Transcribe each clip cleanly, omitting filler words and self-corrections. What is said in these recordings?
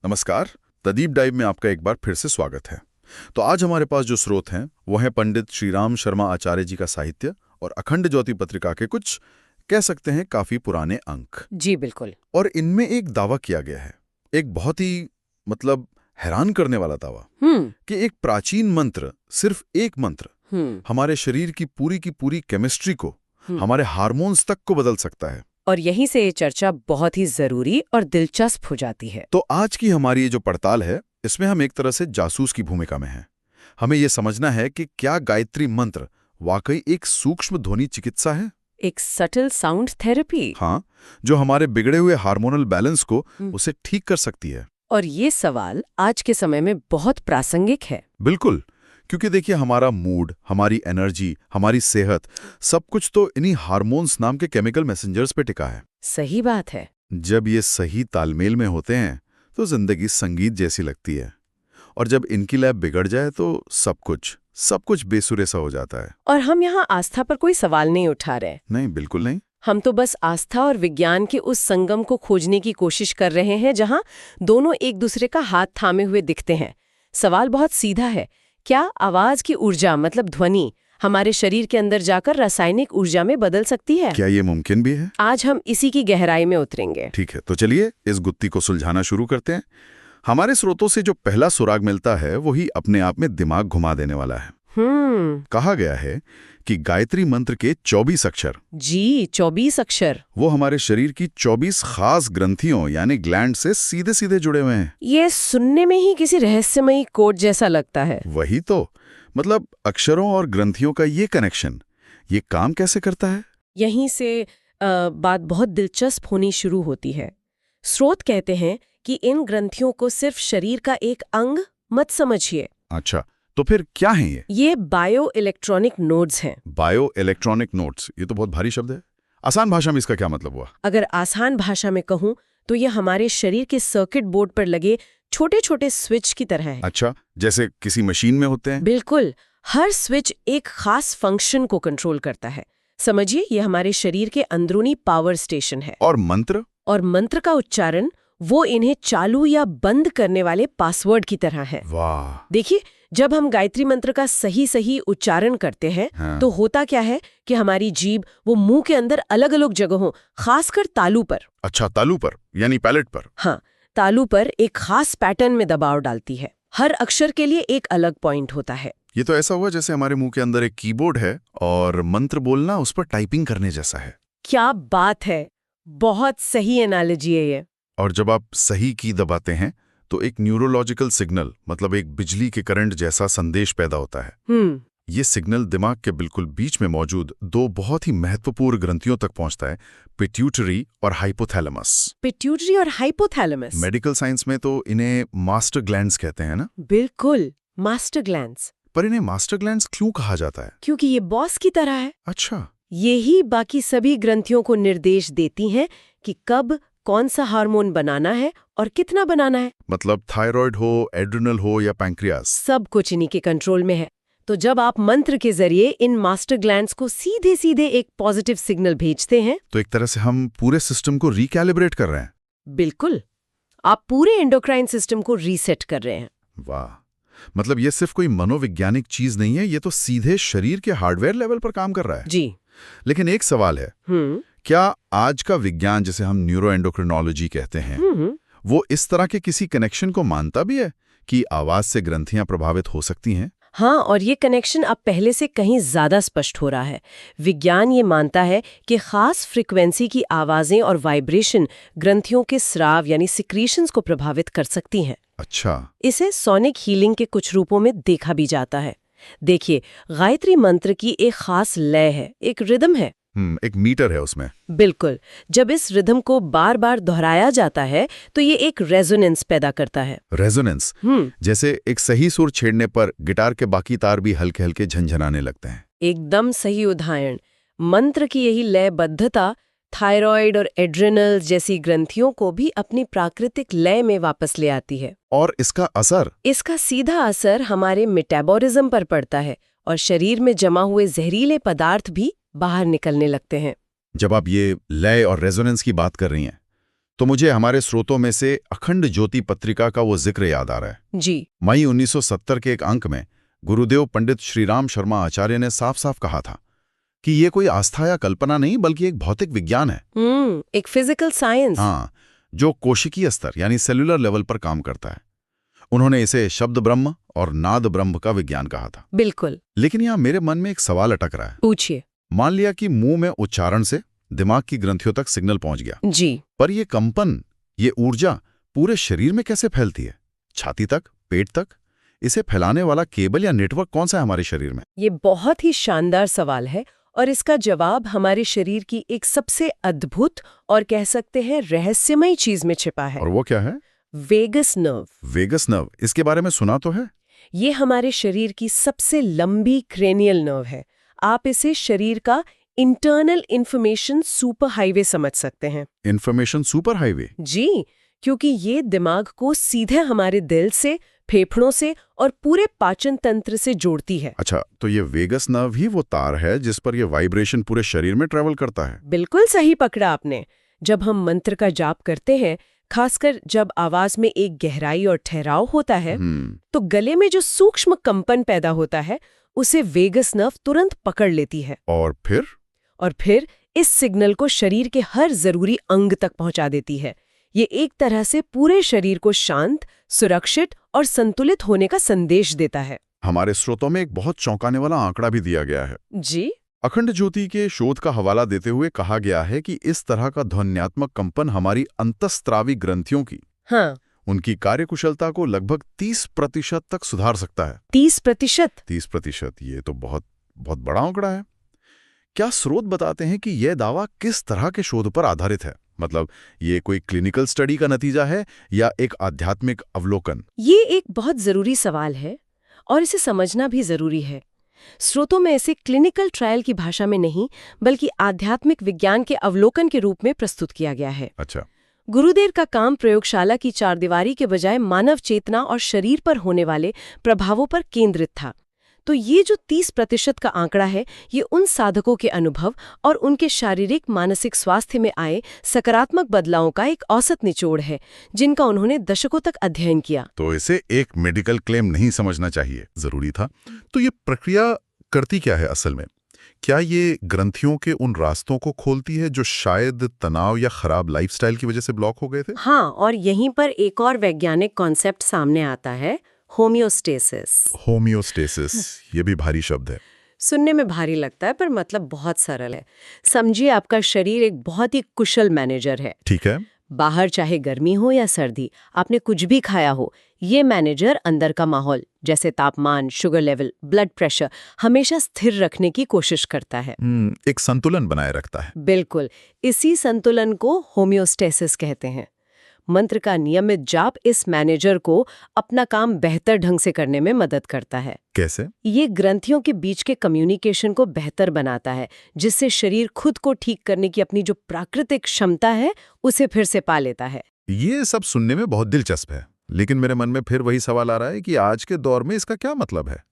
नमस्कार। The deep dive में आपका एक बार फिर से स्वागत है। तो आज हमारे पास जो स्रोत हैं वो हैं पंडित श्रीराम शर्मा आचार्य जी का साहित्य और अखंड ज्योति पत्रिका के कुछ कह सकते हैं काफी पुराने अंक। जी बिल्कुल। और इनमें एक दावा किया गया है, एक बहुत ही हैरान करने वाला दावा कि एक प्राचीन मंत्र, सिर्फ एक मंत्र हमारे शरीर की पूरी केमिस्ट्री को, हमारे हार्मोन्स तक को बदल सकता है। और यहीं से ये चर्चा बहुत ही जरूरी और दिलचस्प हो जाती है। तो आज की हमारी ये जो पड़ताल है, इसमें हम एक तरह से जासूस की भूमिका में हैं। हमें ये समझना है कि क्या गायत्री मंत्र वाकई एक सूक्ष्म ध्वनि चिकित्सा है, एक सटल साउंड थेरेपी। हाँ, जो हमारे बिगड़े हुए हार्मोनल बैलेंस को उसे ठीक कर सकती है। और ये सवाल आज के समय में बहुत प्रासंगिक है। बिल्कुल, क्योंकि देखिए हमारा मूड, हमारी एनर्जी, हमारी सेहत, सब कुछ तो इन्हीं हार्मोन्स नाम के केमिकल मैसेंजर्स पे टिका है। सही बात है। जब ये सही तालमेल में होते हैं तो जिंदगी संगीत जैसी लगती है, और जब इनकी लय बिगड़ जाए तो सब कुछ बेसुरे सा हो जाता है। और हम यहाँ आस्था पर कोई सवाल नहीं उठा रहे। नहीं, बिल्कुल नहीं। हम तो बस आस्था और विज्ञान के उस संगम को खोजने की कोशिश कर रहे हैं जहाँ दोनों एक दूसरे का हाथ थामे हुए दिखते हैं। सवाल बहुत सीधा है, क्या आवाज की ऊर्जा मतलब ध्वनि हमारे शरीर के अंदर जाकर रासायनिक ऊर्जा में बदल सकती है? क्या ये मुमकिन भी है? आज हम इसी की गहराई में उतरेंगे। ठीक है, तो चलिए इस गुत्थी को सुलझाना शुरू करते हैं। हमारे स्रोतों से जो पहला सुराग मिलता है वही अपने आप में दिमाग घुमा देने वाला है। कहा गया है कि गायत्री मंत्र के 24 अक्षर, जी 24 अक्षर, वो हमारे शरीर की 24 खास ग्रंथियों यानी ग्लैंड से सीधे सीधे जुड़े हुए हैं। ये सुनने में ही किसी रहस्यमयी कोड जैसा लगता है। वही तो, अक्षरों और ग्रंथियों का ये कनेक्शन, ये काम कैसे करता है? यहीं से बात बहुत दिलचस्प होनी शुरू होती है। स्रोत कहते हैं कि इन ग्रंथियों को सिर्फ शरीर का एक अंग मत समझिए। अच्छा, तो फिर क्या है ये? ये बायो इलेक्ट्रॉनिक नोड्स हैं। बायो इलेक्ट्रॉनिक नोड्स, ये तो बहुत भारी शब्द है। आसान भाषा में इसका क्या मतलब हुआ? अगर आसान भाषा में कहूँ तो ये हमारे शरीर के सर्किट बोर्ड पर लगे छोटे छोटे स्विच की तरह है। अच्छा, जैसे किसी मशीन में होते हैं? बिल्कुल, हर स्विच एक खास फंक्शन को कंट्रोल करता है। समझिए, ये हमारे शरीर के अंदरूनी पावर स्टेशन है। और मंत्र? और मंत्र का उच्चारण वो इन्हें चालू या बंद करने वाले पासवर्ड की तरह है। वाह! देखिए, जब हम गायत्री मंत्र का सही उच्चारण करते हैं तो होता क्या है कि हमारी जीभ वो मुंह के अंदर अलग अलग जगहों, खासकर तालू पर। अच्छा, तालू पर यानी पैलेट पर? हाँ, तालू पर एक खास पैटर्न में दबाव डालती है। हर अक्षर के लिए एक अलग पॉइंट होता है। ये तो ऐसा हुआ जैसे हमारे मुंह के अंदर एक कीबोर्ड है और मंत्र बोलना उस पर टाइपिंग करने जैसा है। क्या बात है, बहुत सही एनालॉजी है ये। और जब आप सही की दबाते हैं तो एक न्यूरोलॉजिकल सिग्नल, एक बिजली के करंट जैसा संदेश पैदा होता है। ये सिग्नल दिमाग के बिल्कुल बीच में मौजूद दो बहुत ही महत्वपूर्ण ग्रंथियों तक पहुंचता है, पिट्यूटरी और हाइपोथैलेमस। पिट्यूटरी और हाइपोथैलेमस, मेडिकल साइंस में तो इन्हें मास्टर ग्लैंड्स कहते हैं ना? बिल्कुल, मास्टर ग्लैंड्स। पर इन्हें मास्टर ग्लैंड्स क्यों कहा जाता है? क्योंकि ये बॉस की तरह है। अच्छा, यही बाकी सभी ग्रंथियों को निर्देश देती हैं कि कब कौन सा हार्मोन बनाना है और कितना बनाना है। थायराइड हो, एड्रिनल हो या पैंक्रियास, सब कुछ इन्हीं के कंट्रोल में है। तो जब आप मंत्र के जरिए इन मास्टर ग्लैंड्स को सीधे सीधे एक पॉजिटिव सिग्नल भेजते हैं तो एक तरह से हम पूरे सिस्टम को रिकैलिब्रेट कर रहे हैं। बिल्कुल, आप पूरे एंडोक्राइन सिस्टम को रीसेट कर रहे हैं। वाह! ये सिर्फ कोई मनोवैज्ञानिक चीज नहीं है, ये तो सीधे शरीर के हार्डवेयर लेवल पर काम कर रहा है। जी। लेकिन एक सवाल है, क्या आज का विज्ञान, जिसे हम न्यूरोएंडोक्रिनोलॉजी कहते हैं, वो इस तरह के किसी कनेक्शन को मानता भी है कि आवाज से ग्रंथियां प्रभावित हो सकती हैं? हाँ, और ये कनेक्शन अब पहले से कहीं ज्यादा स्पष्ट हो रहा है। विज्ञान ये मानता है कि खास फ्रीक्वेंसी की आवाजें और वाइब्रेशन ग्रंथियों के स्राव यानी सिक्रीशंस को प्रभावित कर सकती हैं। अच्छा। इसे सोनिक हीलिंग के कुछ रूपों में देखा भी जाता है। देखिए, गायत्री मंत्र की एक खास लय है, एक रिदम है। एक मीटर है उसमें। बिल्कुल, जब इस रिदम को बार बार दोहराया जाता है तो ये एक रेजोनेंस पैदा करता है। रेजोनेंस, जैसे एक सही सुर छेड़ने पर गिटार के बाकी तार भी हल्के हल्के झनझनाने लगते हैं। एकदम सही उदाहरण। मंत्र की यही लयबद्धता थायराइड और एड्रिनल जैसी ग्रंथियों को भी अपनी प्राकृतिक लय में वापस ले आती है। और इसका असर? इसका सीधा असर हमारे मेटाबॉलिज्म पर पड़ता है और शरीर में जमा हुए जहरीले पदार्थ भी बाहर निकलने लगते हैं। जब आप ये लय और रेजोनेंस की बात कर रही हैं तो मुझे हमारे स्रोतों में से अखंड ज्योति पत्रिका का वो जिक्र याद आ रहा है। जी। मई 1970 के एक अंक में गुरुदेव पंडित श्रीराम शर्मा आचार्य ने साफ साफ कहा था कि ये कोई आस्था या कल्पना नहीं बल्कि एक भौतिक विज्ञान है। एक फिजिकल साइंस। हाँ, जो कोशिकीय स्तर यानी सेल्यूलर लेवल पर काम करता है। उन्होंने इसे शब्द ब्रह्म और नाद ब्रह्म का विज्ञान कहा था। बिल्कुल। लेकिन यहाँ मेरे मन में एक सवाल अटक रहा है। पूछिए। मान लिया कि मुंह में उच्चारण से दिमाग की ग्रंथियों तक सिग्नल पहुंच गया। जी। पर ये कंपन, ये ऊर्जा पूरे शरीर में कैसे फैलती है? छाती तक, पेट तक? इसे फैलाने वाला केबल या नेटवर्क कौन सा है हमारे शरीर में? ये बहुत ही शानदार सवाल है और इसका जवाब हमारे शरीर की एक सबसे अद्भुत और कह सकते हैं रहस्यमयी चीज में छिपा है। और वो क्या है? Vagus nerve. वेगस नर्व, इसके बारे में सुना तो है। ये हमारे शरीर की सबसे लंबी क्रेनियल नर्व है। आप इसे शरीर का इंटरनल इंफॉर्मेशन सुपर हाईवे समझ सकते हैं। Information super highway? जी, क्योंकि ये दिमाग को सीधे हमारे दिल से, फेफड़ों से और पूरे पाचन तंत्र से जोड़ती है। अच्छा, तो ये वेगस नर्व ही वो तार है जिस पर ये वाइब्रेशन पूरे शरीर में ट्रेवल करता है? बिल्कुल सही पकड़ा आपने। जब हम मंत्र का जाप करते हैं, खासकर जब आवाज में एक गहराई और ठहराव होता है, तो गले में जो सूक्ष्म कंपन पैदा होता है उसे वेगस नर्व तुरंत पकड़ लेती है। और फिर इस सिग्नल को शरीर के हर जरूरी अंग तक पहुंचा देती है। ये एक तरह से पूरे शरीर को शांत, सुरक्षित और संतुलित होने का संदेश देता है। हमारे स्रोतों में एक बहुत चौंकाने वाला आंकड़ा भी दिया गया है। जी। अखंड ज्योति के शोध का हवाला देते हुए कहा गया है कि इस तरह का ध्वन्यात्मक कंपन हमारी अंतःस्रावी ग्रंथियों की, उनकी कार्यकुशलता को लगभग 30% तक सुधार सकता है। 30%? 30%, ये तो बहुत बहुत बड़ा आंकड़ा है। क्या स्रोत बताते हैं कि यह दावा किस तरह के शोध पर आधारित है? मतलब ये कोई क्लिनिकल स्टडी का नतीजा है या एक आध्यात्मिक अवलोकन? ये एक बहुत जरूरी सवाल है और इसे समझना भी जरूरी है। स्रोतों में इसे क्लिनिकल ट्रायल की भाषा में नहीं बल्कि आध्यात्मिक विज्ञान के अवलोकन के रूप में प्रस्तुत किया गया है। अच्छा। गुरुदेव का काम प्रयोगशाला की चारदीवारी के बजाय मानव चेतना और शरीर पर होने वाले प्रभावों पर केंद्रित था। तो ये जो 30% का आंकड़ा है, ये उन साधकों के अनुभव और उनके शारीरिक मानसिक स्वास्थ्य में आए सकारात्मक बदलावों का एक औसत निचोड़ है, जिनका उन्होंने दशकों तक अध्ययन किया। तो इसे एक मेडिकल क्लेम नहीं समझना चाहिए, जरूरी था। तो ये प्रक्रिया करती क्या है असल में? क्या ये ग्रंथियों के उन रास्तों को खोलती है जो शायद तनाव या खराब लाइफस्टाइल की वजह से ब्लॉक हो गए थे? हाँ, और यहीं पर एक और वैज्ञानिक कॉन्सेप्ट सामने आता है, होमियोस्टेसिस। होमियोस्टेसिस, ये भी भारी शब्द है। सुनने में भारी लगता है पर मतलब बहुत सरल है। समझिए, आपका शरीर एक बहुत ही कुशल मैनेजर है। ठीक है। बाहर चाहे गर्मी हो या सर्दी, आपने कुछ भी खाया हो, ये मैनेजर अंदर का माहौल जैसे तापमान, शुगर लेवल, ब्लड प्रेशर हमेशा स्थिर रखने की कोशिश करता है। एक संतुलन बनाए रखता है। बिल्कुल, इसी संतुलन को होमियोस्टेसिस कहते हैं। मंत्र का नियमित जाप इस मैनेजर को अपना काम बेहतर ढंग से करने में मदद करता है। कैसे? ये ग्रंथियों के बीच के कम्युनिकेशन को बेहतर बनाता है, जिससे शरीर खुद को ठीक करने की अपनी जो प्राकृतिक क्षमता है उसे फिर से पा लेता है। ये सब सुनने में बहुत दिलचस्प है, लेकिन मेरे मन में फिर वही सवाल आ रहा है कि आज के दौर में इसका क्या मतलब है?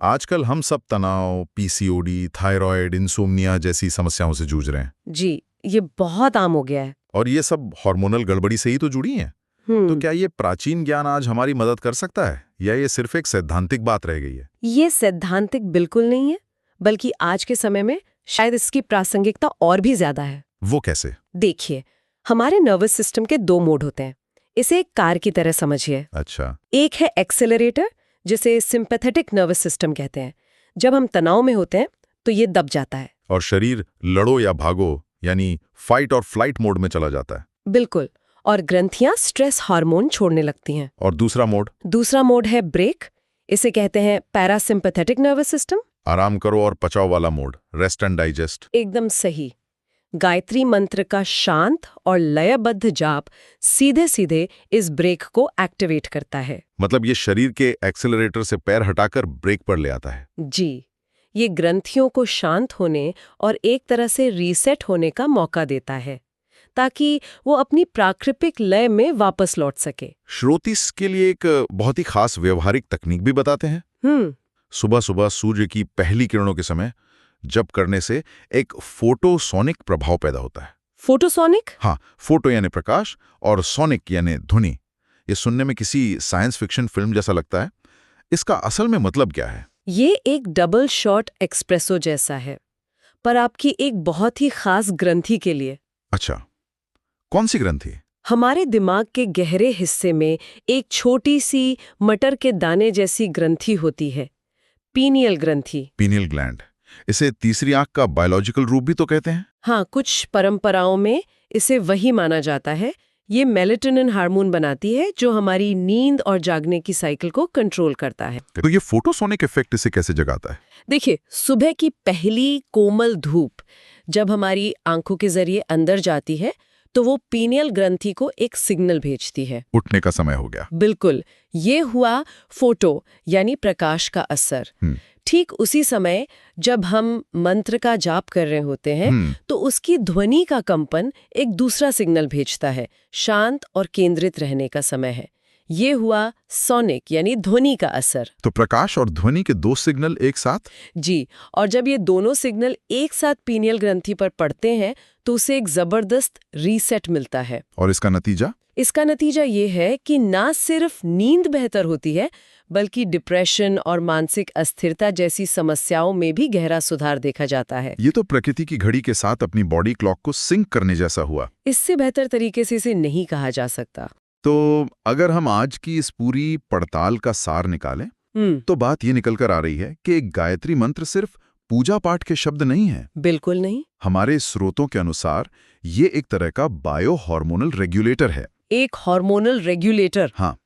आजकल हम सब तनाव, पीसीओडी, थायराइड, इंसोम्निया जैसी समस्याओं से जूझ रहे हैं। जी, ये बहुत आम हो गया है। और ये सब हार्मोनल गड़बड़ी से ही तो जुड़ी हैं। तो क्या ये प्राचीन ज्ञान आज हमारी मदद कर सकता है या ये सिर्फ एक सैद्धांतिक बात रह गई है? ये सैद्धांतिक बिल्कुल नहीं है, बल्कि आज के समय में शायद इसकी प्रासंगिकता और भी ज्यादा है। वो कैसे? देखिए, हमारे नर्वस सिस्टम के 2 मोड होते हैं। इसे एक कार की तरह समझिए। अच्छा। एक है एक्सेलरेटर, जिसे सिंपैथेटिक नर्वस सिस्टम कहते हैं। जब हम तनाव में होते हैं तो ये दब जाता है और शरीर लड़ो या भागो यानी फाइट और फ्लाइट मोड में चला जाता है। बिल्कुल, और ग्रंथियां स्ट्रेस हार्मोन छोड़ने लगती हैं। और दूसरा मोड? दूसरा मोड है ब्रेक, इसे कहते हैं पैरासिम्पैथेटिक नर्वस सिस्टम। आराम करो और पचाओ वाला मोड, रेस्ट एंड डाइजेस्ट। एकदम सही। गायत्री मंत्र का शांत और लयबद्ध जाप सीधे सीधे इस ब्रेक को एक्टिवेट करता है। मतलब ये शरीर के एक्सेलरेटर से पैर हटाकर ब्रेक पर ले आता है। जी, ये ग्रंथियों को शांत होने और एक तरह से रीसेट होने का मौका देता है, ताकि वो अपनी प्राकृतिक लय में वापस लौट सके। श्रोती इसके लिए एक बहुत ही खास व्यवहारिक तकनीक भी बताते हैं। सुबह सुबह सूर्य की पहली किरणों के समय जप करने से एक फोटोसोनिक प्रभाव पैदा होता है। फोटोसोनिक? हाँ, फोटो यानी प्रकाश और सोनिक यानी ध्वनि। ये सुनने में किसी साइंस फिक्शन फिल्म जैसा लगता है। इसका असल में मतलब क्या है? ये एक डबल शॉट एक्सप्रेसो जैसा है, पर आपकी एक बहुत ही खास ग्रंथि के लिए। अच्छा, कौन सी ग्रंथि? हमारे दिमाग के गहरे हिस्से में एक छोटी सी मटर के दाने जैसी ग्रंथि होती है, पीनियल ग्रंथि। Pineal gland. इसे तीसरी आंख का बायोलॉजिकल रूप भी तो कहते हैं। हाँ, कुछ परंपराओं में इसे वही माना जाता है। ये मेलेटोनिन हार्मोन बनाती है जो हमारी नींद और जागने की साइकिल को कंट्रोल करता है। तो ये फोटोसोनिक इफेक्ट इसे कैसे जगाता है? देखिए, सुबह की पहली कोमल धूप जब हमारी आंखों के जरिए अंदर जाती है तो वो पीनियल ग्रंथि को एक सिग्नल भेजती है। उठने का समय हो गया। बिल्कुल, ये हुआ फोटो यानी प्रकाश का असर। ठीक उसी समय जब हम मंत्र का जाप कर रहे होते हैं तो उसकी ध्वनि का कंपन एक दूसरा सिग्नल भेजता है। शांत और केंद्रित रहने का समय है। ये हुआ सोनिक यानी ध्वनि का असर। तो प्रकाश और ध्वनि के दो सिग्नल एक साथ? जी, और जब ये दोनों सिग्नल एक साथ पीनियल ग्रंथि पर पड़ते हैं तो उसे एक जबरदस्त रीसेट मिलता है। और इसका नतीजा? इसका नतीजा ये है कि ना सिर्फ नींद बेहतर होती है बल्कि डिप्रेशन और मानसिक अस्थिरता जैसी समस्याओं में भी गहरा सुधार देखा जाता है। ये तो प्रकृति की घड़ी के साथ अपनी बॉडी क्लॉक को सिंक करने जैसा हुआ। इससे बेहतर तरीके से इसे नहीं कहा जा सकता। तो अगर हम आज की इस पूरी पड़ताल का सार निकालें तो बात ये निकल कर आ रही है कि एक गायत्री मंत्र सिर्फ पूजा पाठ के शब्द नहीं है। बिल्कुल नहीं। हमारे स्रोतों के अनुसार ये एक तरह का बायो हार्मोनल रेगुलेटर है। एक हार्मोनल रेगुलेटर? हाँ,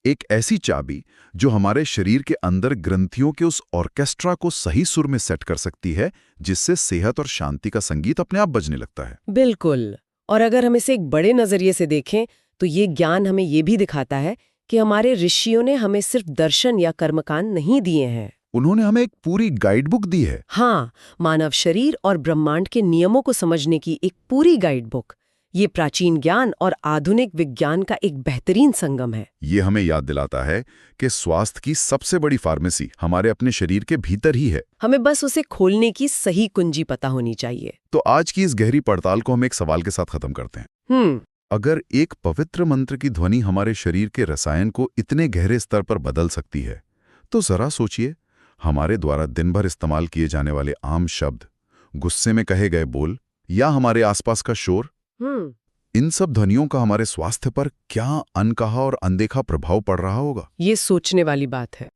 एक ऐसी चाबी जो हमारे शरीर के अंदर ग्रंथियों के उस ऑर्केस्ट्रा को सही सुर में सेट कर सकती है जिससे सेहत और शांति का संगीत अपने आप बजने लगता है। बिल्कुल। और अगर हम इसे एक बड़े नजरिए से देखें तो ये ज्ञान हमें ये भी दिखाता है कि हमारे ऋषियों ने हमें सिर्फ दर्शन या कर्मकांड नहीं दिए हैं। उन्होंने हमें एक पूरी गाइड बुक दी है। हाँ, मानव शरीर और ब्रह्मांड के नियमों को समझने की एक पूरी गाइड बुक। ये प्राचीन ज्ञान और आधुनिक विज्ञान का एक बेहतरीन संगम है। ये हमें याद दिलाता है कि स्वास्थ्य की सबसे बड़ी फार्मेसी हमारे अपने शरीर के भीतर ही है। हमें बस उसे खोलने की सही कुंजी पता होनी चाहिए। तो आज की इस गहरी पड़ताल को हम एक सवाल के साथ खत्म करते हैं। अगर एक पवित्र मंत्र की ध्वनि हमारे शरीर के रसायन को इतने गहरे स्तर पर बदल सकती है तो जरा सोचिए, हमारे द्वारा दिन भर इस्तेमाल किए जाने वाले आम शब्द, गुस्से में कहे गए बोल या हमारे आसपास का शोर, इन सब ध्वनियों का हमारे स्वास्थ्य पर क्या अनकहा और अनदेखा प्रभाव पड़ रहा होगा। ये सोचने वाली बात है।